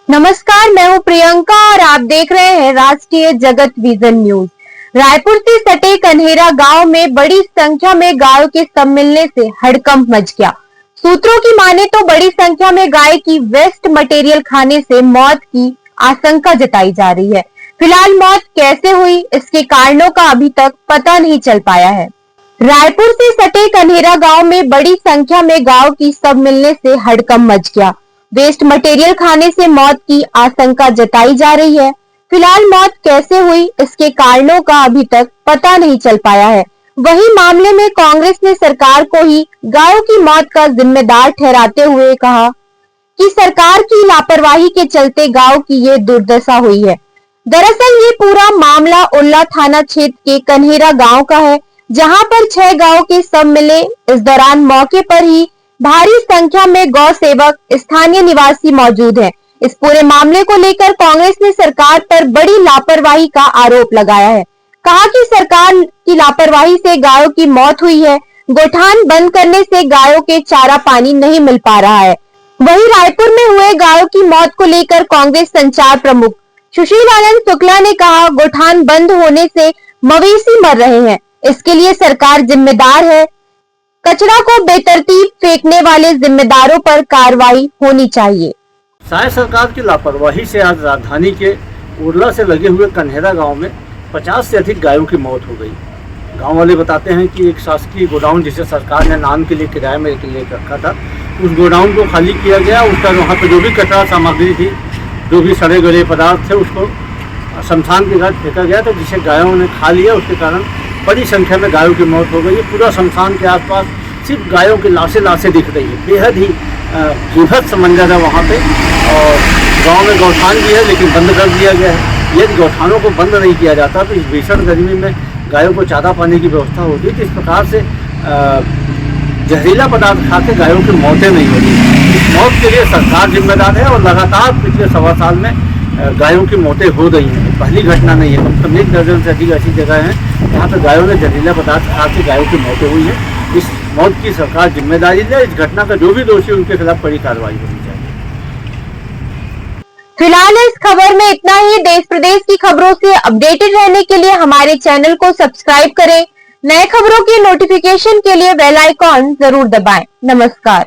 नमस्कार, मैं हूं प्रियंका और आप देख रहे हैं राष्ट्रीय जगत विजन न्यूज। रायपुर से सटे कन्हेरा गांव में बड़ी संख्या में गायों के सब मिलने से हड़कंप मच गया। सूत्रों की माने तो बड़ी संख्या में गाय की वेस्ट मटेरियल खाने से मौत की आशंका जताई जा रही है। फिलहाल मौत कैसे हुई, इसके कारणों का अभी तक पता नहीं चल पाया है। रायपुर से सटे कन्हेरा गांव में बड़ी संख्या में गायों की सब मिलने से हड़कंप मच गया। वेस्ट मटेरियल खाने से मौत की आशंका जताई जा रही है। फिलहाल मौत कैसे हुई, इसके कारणों का अभी तक पता नहीं चल पाया है। वहीं मामले में कांग्रेस ने सरकार को ही गायों की मौत का जिम्मेदार ठहराते हुए कहा कि सरकार की लापरवाही के चलते गायों की ये दुर्दशा हुई है। दरअसल ये पूरा मामला उल्ला थाना क्षेत्र के कन्हेरा गांव का है, जहां पर 6 गायों के शव मिले। इस दौरान मौके पर ही भारी संख्या में गौ सेवक, स्थानीय निवासी मौजूद हैं। इस पूरे मामले को लेकर कांग्रेस ने सरकार पर बड़ी लापरवाही का आरोप लगाया है। कहा कि सरकार की लापरवाही से गायों की मौत हुई है। गोठान बंद करने से गायों के चारा पानी नहीं मिल पा रहा है। वहीं रायपुर में हुए गायों की मौत को लेकर कांग्रेस संचार प्रमुख सुशील आनंद शुक्ला ने कहा, गोठान बंद होने से मवेशी मर रहे हैं, इसके लिए सरकार जिम्मेदार है। कचरा को बेतरतीब फेंकने वाले जिम्मेदारों पर कार्रवाई होनी चाहिए। शायद सरकार की लापरवाही से आज राजधानी के उरला से लगे हुए कन्हेरा गांव में 50 से अधिक गायों की मौत हो गई। गांव वाले बताते हैं कि एक शासकीय गोडाउन जिसे सरकार ने नाम के लिए किराए में ले रखा था, उस गोडाउन को खाली किया गया। उसका वहाँ पर जो भी कचरा सामग्री थी, जो भी सड़े गले पदार्थ थे, उसको शमशान के घाट फेंका गया था, जिसे गायों ने खा लिया। उसके कारण बड़ी संख्या में गायों की मौत हो गई है। पूरा शमशान के आसपास सिर्फ गायों की लाशें दिख रही है। बेहद ही दुर्भत्स मंजर है वहाँ पे। और गांव में गौठान भी है, लेकिन बंद कर दिया गया है। यदि गौठानों को बंद नहीं किया जाता तो इस भीषण गर्मी में गायों को चारा पानी की व्यवस्था होती। तो इस प्रकार से जहरीला पदार्थ खा के गायों की मौतें नहीं होती। इस मौत के लिए सरकार जिम्मेदार है और लगातार पिछले 1.25 साल में गायों की मौतें हो गई हैं। पहली घटना नहीं है, कम से कम 1 दर्जन से अधिक ऐसी जगह हैं जहाँ पर गायों ने जहरीला पदार्थ खा के गायों की मौतें हुई हैं। इस मौत की सरकार जिम्मेदारी है। इस घटना का जो भी दोषी है उनके खिलाफ कड़ी कार्रवाई होनी चाहिए। फिलहाल इस खबर में इतना ही। देश प्रदेश की खबरों से अपडेटेड रहने के लिए हमारे चैनल को सब्सक्राइब करें। नए खबरों की नोटिफिकेशन के लिए बेल आइकॉन जरूर दबाएं। नमस्कार।